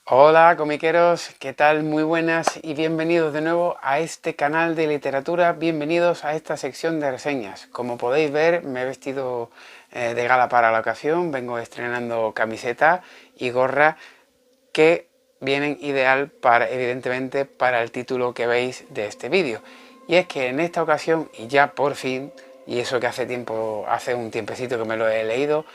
Hola comiqueros, ¿qué tal? Muy buenas y bienvenidos de nuevo a este canal de literatura, bienvenidos a esta sección de reseñas. Como podéis ver, me he vestido de gala para la ocasión, vengo estrenando camiseta y gorra que vienen ideal para, evidentemente, para el título que veis de este vídeo. Y es que en esta ocasión, y ya por fin, y eso que hace un tiempecito que me lo he leído,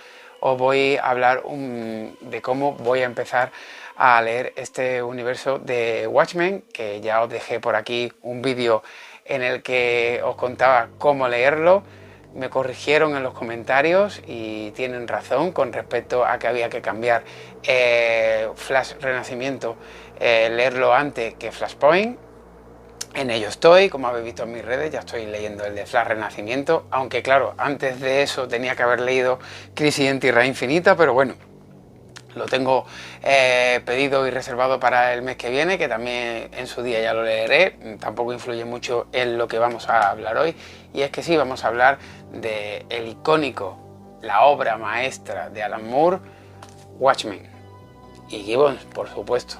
os voy a hablar de cómo voy a empezar a leer este universo de Watchmen, que ya os dejé por aquí un vídeo en el que os contaba cómo leerlo. Me corrigieron en los comentarios y tienen razón con respecto a que había que cambiar Flash Renacimiento, leerlo antes que Flashpoint. En ello estoy, como habéis visto en mis redes, ya estoy leyendo el de Flash Renacimiento, aunque claro, antes de eso tenía que haber leído Crisis en Tierra Infinita, pero bueno, lo tengo pedido y reservado para el mes que viene, que también en su día ya lo leeré, tampoco influye mucho en lo que vamos a hablar hoy, y es que sí, vamos a hablar de el icónico, la obra maestra de Alan Moore, Watchmen, y Gibbons, por supuesto.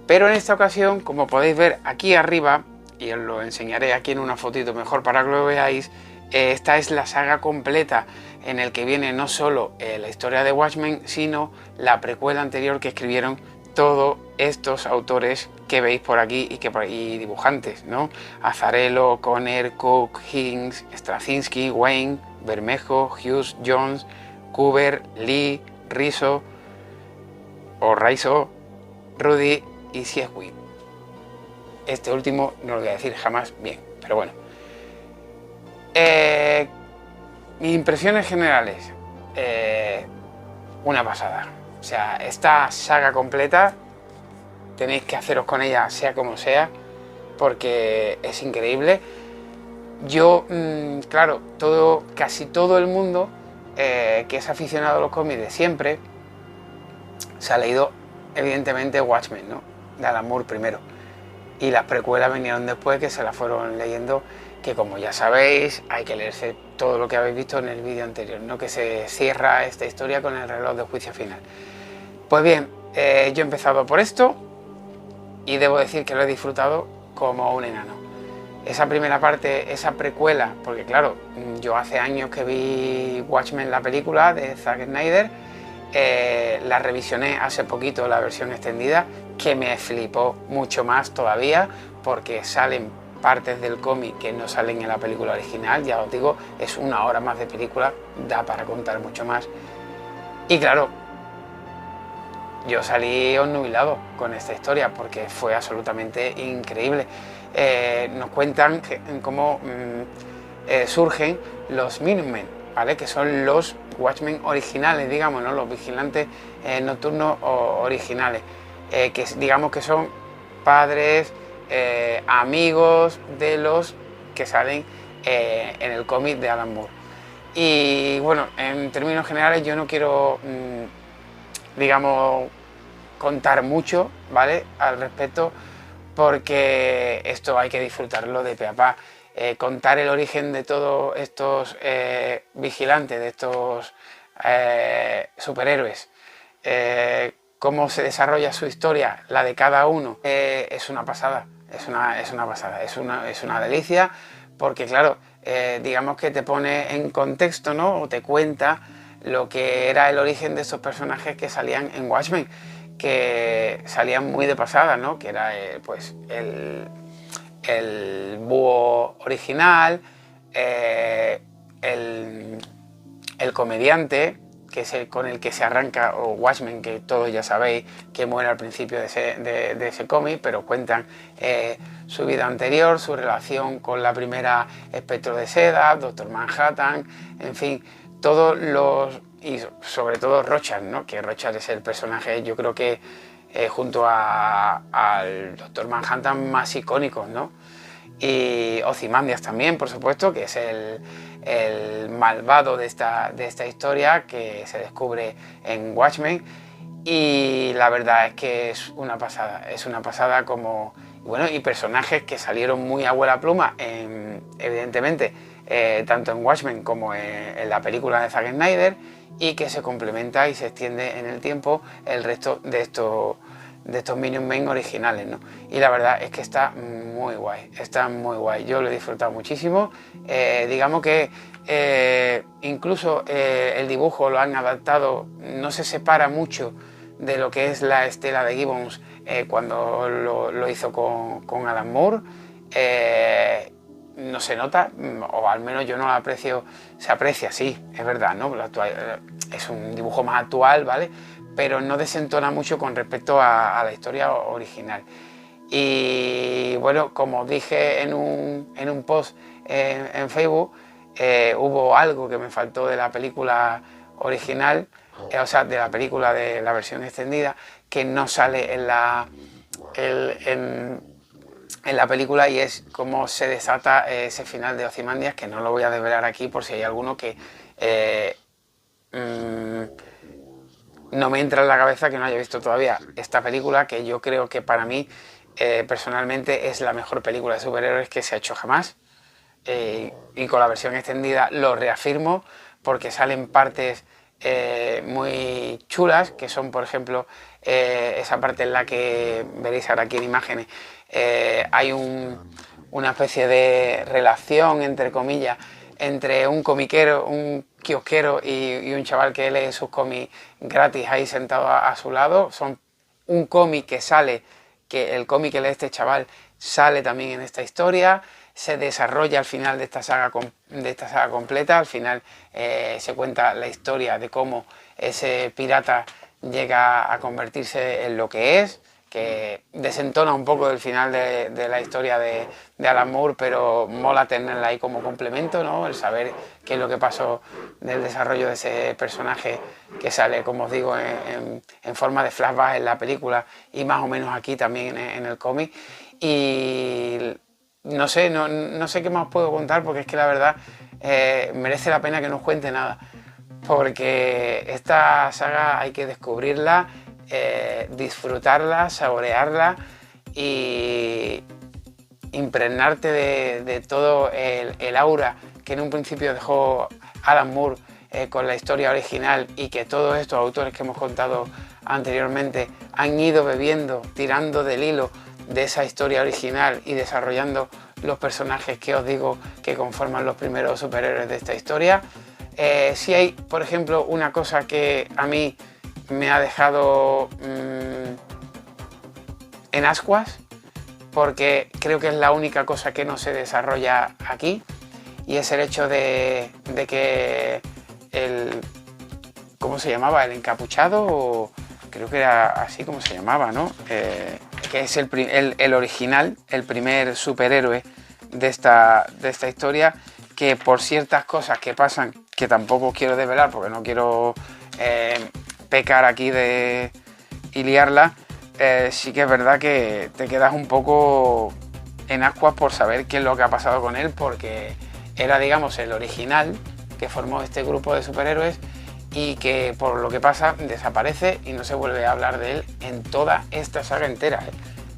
Pero en esta ocasión, como podéis ver aquí arriba, y os lo enseñaré aquí en una fotito mejor para que lo veáis, esta es la saga completa en el que viene no solo la historia de Watchmen, sino la precuela anterior que escribieron todos estos autores que veis por aquí y dibujantes, ¿no? Azzarello, Conner, Cook, Higgins, Straczynski, Wayne, Bermejo, Hughes, Jones, Kuber, Lee, Rizzo, Rudy y Siegwin. Este último no lo voy a decir jamás bien, pero bueno. Mis impresiones generales, una pasada. O sea, esta saga completa tenéis que haceros con ella sea como sea, porque es increíble. Yo, claro, casi todo el mundo que es aficionado a los cómics de siempre se ha leído evidentemente Watchmen, ¿no? De Alan Moore primero. Y las precuelas vinieron después, que se las fueron leyendo, que como ya sabéis hay que leerse todo lo que habéis visto en el vídeo anterior, ¿no? Que se cierra esta historia con el reloj de juicio final. Pues bien, yo he empezado por esto y debo decir que lo he disfrutado como un enano. Esa primera parte, esa precuela, porque claro, yo hace años que vi Watchmen, la película de Zack Snyder, la revisioné hace poquito, la versión extendida, que me flipó mucho más todavía, porque salen partes del cómic que no salen en la película original. Ya os digo, es una hora más de película, da para contar mucho más. Y claro, yo salí obnubilado con esta historia porque fue absolutamente increíble. Nos cuentan cómo surgen los Minutemen, ¿vale? Que son los Watchmen originales, digamos, ¿no? Los vigilantes nocturnos originales, que digamos que son padres, amigos de los que salen en el cómic de Alan Moore. Y bueno, en términos generales yo no quiero, digamos, contar mucho, ¿vale? Al respecto, porque esto hay que disfrutarlo de pe a pa. Contar el origen de todos estos vigilantes, de estos superhéroes, cómo se desarrolla su historia, la de cada uno, es una pasada, es una pasada, es una delicia, porque claro, digamos que te pone en contexto, ¿no? O te cuenta lo que era el origen de estos personajes que salían en Watchmen, que salían muy de pasada, ¿no? Que era pues el búho original, el comediante, que es el con el que se arranca, o Watchmen, que todos ya sabéis que muere al principio de ese cómic, pero cuentan su vida anterior, su relación con la primera Espectro de Seda, Doctor Manhattan, en fin, todos los... y sobre todo Rorschach, ¿no? Que Rorschach es el personaje, yo creo que junto al Doctor Manhattan más icónicos, ¿no? Y Ozymandias también, por supuesto, que es el malvado de esta historia, que se descubre en Watchmen. Y la verdad es que es una pasada como... Bueno, y personajes que salieron muy a vuela pluma, evidentemente, tanto en Watchmen como en la película de Zack Snyder, y que se complementa y se extiende en el tiempo el resto de de estos Minion Men originales, ¿no? Y la verdad es que está muy guay, yo lo he disfrutado muchísimo. Digamos que incluso el dibujo lo han adaptado, no se separa mucho de lo que es la estela de Gibbons cuando lo hizo con Alan Moore. No se nota, o al menos yo no lo aprecio, se aprecia, sí, es verdad, ¿no? Es un dibujo más actual, ¿vale? Pero no desentona mucho con respecto a la historia original. Y bueno, como dije en un post en Facebook, hubo algo que me faltó de la película original, o sea, de la película de la versión extendida, que no sale en la película, y es cómo se desata ese final de Ozymandias, que no lo voy a desvelar aquí por si hay alguno que no me entra en la cabeza que no haya visto todavía esta película, que yo creo que para mí personalmente es la mejor película de superhéroes que se ha hecho jamás, y con la versión extendida lo reafirmo, porque salen partes muy chulas, que son, por ejemplo, esa parte en la que veréis ahora aquí en imágenes, hay una especie de relación, entre comillas, entre un comiquero, un kiosquero y un chaval que lee sus cómics gratis ahí sentado a su lado. Son un cómic que sale, que el cómic que lee este chaval sale también en esta historia, se desarrolla al final de esta saga completa. Al final se cuenta la historia de cómo ese pirata llega a convertirse en lo que es, que desentona un poco del final de la historia de Alan Moore, pero mola tenerla ahí como complemento, ¿no? El saber qué es lo que pasó del desarrollo de ese personaje, que sale, como os digo, en forma de flashback en la película y más o menos aquí también en el cómic. Y no sé qué más puedo contar, porque es que la verdad merece la pena que no os cuente nada, porque esta saga hay que descubrirla, disfrutarla, saborearla y impregnarte de todo el aura que en un principio dejó Alan Moore con la historia original, y que todos estos autores que hemos contado anteriormente han ido bebiendo, tirando del hilo de esa historia original y desarrollando los personajes que os digo que conforman los primeros superhéroes de esta historia. Sí hay, por ejemplo, una cosa que a mí me ha dejado en ascuas, porque creo que es la única cosa que no se desarrolla aquí, y es el hecho de que ¿cómo se llamaba? El encapuchado, o creo que era así como se llamaba, ¿no? Que es el original, el primer superhéroe de esta historia, que por ciertas cosas que pasan, que tampoco quiero desvelar porque no quiero pecar aquí y liarla, sí que es verdad que te quedas un poco en ascuas por saber qué es lo que ha pasado con él, porque era, digamos, el original que formó este grupo de superhéroes, y que por lo que pasa desaparece y no se vuelve a hablar de él en toda esta saga entera,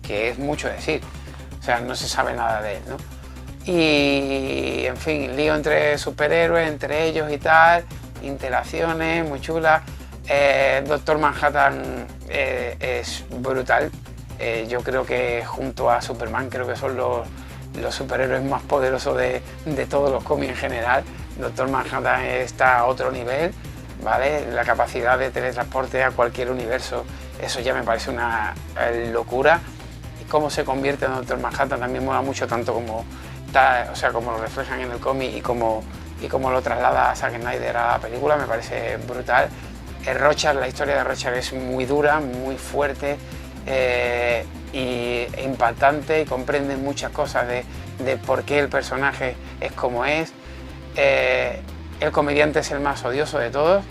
que es mucho decir. O sea, no se sabe nada de él, ¿no? Y, en fin, lío entre superhéroes, entre ellos y tal, interacciones muy chulas. Doctor Manhattan es brutal. Yo creo que junto a Superman creo que son los superhéroes más poderosos de todos los cómics en general. Doctor Manhattan está a otro nivel, ¿vale? La capacidad de teletransporte a cualquier universo, eso ya me parece una locura. Y cómo se convierte en Doctor Manhattan también mola mucho, tanto como como lo reflejan en el cómic y como lo traslada a Zack Snyder a la película, me parece brutal. La historia de Rorschach es muy dura, muy fuerte y impactante, y comprende muchas cosas de por qué el personaje es como es. El comediante es el más odioso de todos.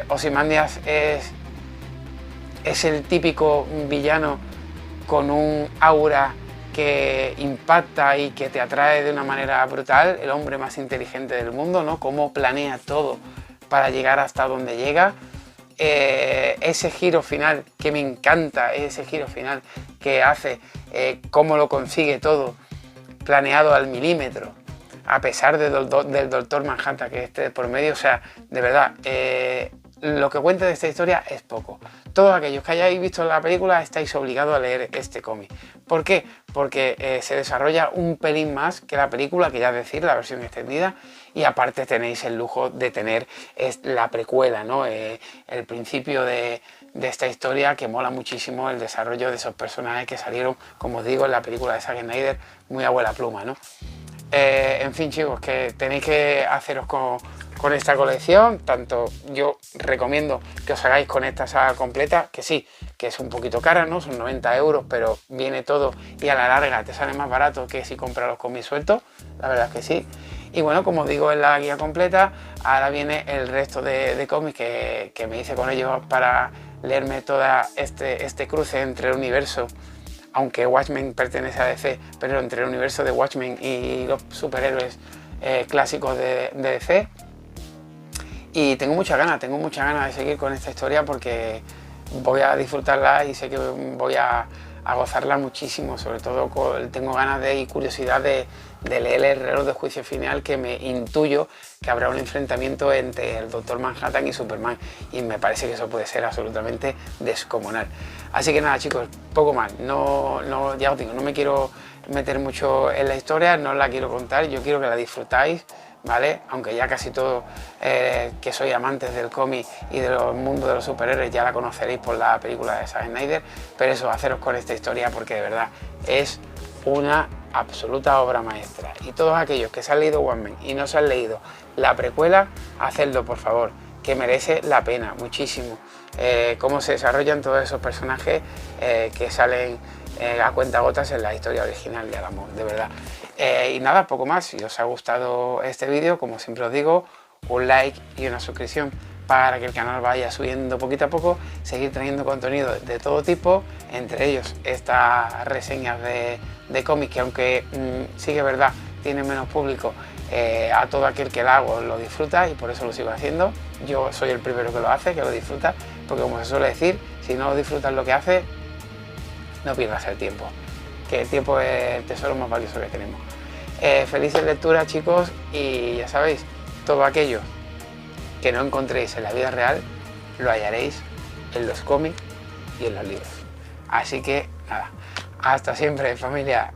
Ozymandias es el típico villano con un aura que impacta y que te atrae de una manera brutal, el hombre más inteligente del mundo, ¿no? Cómo planea todo para llegar hasta donde llega. Ese giro final que me encanta, ese giro final que hace, cómo lo consigue todo, planeado al milímetro, a pesar del Doctor Manhattan que esté por medio. O sea, de verdad, lo que cuenta de esta historia es poco. Todos aquellos que hayáis visto la película estáis obligados a leer este cómic. ¿Por qué? Porque se desarrolla un pelín más que la película, que ya es decir, la versión extendida, y aparte tenéis el lujo de tener la precuela, ¿no? El principio de esta historia, que mola muchísimo el desarrollo de esos personajes que salieron, como os digo, en la película de Zack Snyder, muy a vuela pluma, ¿no? En fin, chicos, que tenéis que haceros con esta colección. Tanto yo recomiendo que os hagáis con esta saga completa, que sí, que es un poquito cara, ¿no? Son 90 euros, pero viene todo y a la larga te sale más barato que si compras los cómics sueltos, la verdad es que sí. Y bueno, como os digo, en la guía completa, ahora viene el resto de cómics que me hice con ellos para leerme todo este cruce entre el universo, aunque Watchmen pertenece a DC, pero entre el universo de Watchmen y los superhéroes clásicos de DC. Y tengo muchas ganas de seguir con esta historia porque voy a disfrutarla y sé que voy a gozarla muchísimo. Sobre todo tengo ganas y curiosidad de leer el reloj de juicio final, que me intuyo que habrá un enfrentamiento entre el Doctor Manhattan y Superman, y me parece que eso puede ser absolutamente descomunal. Así que nada, chicos, poco más. Ya os digo, no me quiero meter mucho en la historia, no os la quiero contar, yo quiero que la disfrutáis, ¿vale? Aunque ya casi todos que sois amantes del cómic y del mundo de los superhéroes ya la conoceréis por la película de Zack Snyder, pero eso, haceros con esta historia porque de verdad es una absoluta obra maestra. Y todos aquellos que se han leído Watchmen y no se han leído la precuela, hacedlo por favor, que merece la pena muchísimo. Cómo se desarrollan todos esos personajes que salen a cuentagotas en la historia original de Alan Moore, de verdad. Y nada, poco más. Si os ha gustado este vídeo, como siempre os digo, un like y una suscripción para que el canal vaya subiendo poquito a poco, seguir trayendo contenido de todo tipo, entre ellos estas reseñas de cómics que, aunque sí que es verdad, tienen menos público, a todo aquel que la hago lo disfruta, y por eso lo sigo haciendo. Yo soy el primero que lo hace, que lo disfruta, porque como se suele decir, si no disfrutas lo que haces, no pierdas el tiempo, que el tiempo es el tesoro más valioso que tenemos. Felices lecturas, chicos, y ya sabéis, todo aquello que no encontréis en la vida real lo hallaréis en los cómics y en los libros. Así que nada, hasta siempre, familia.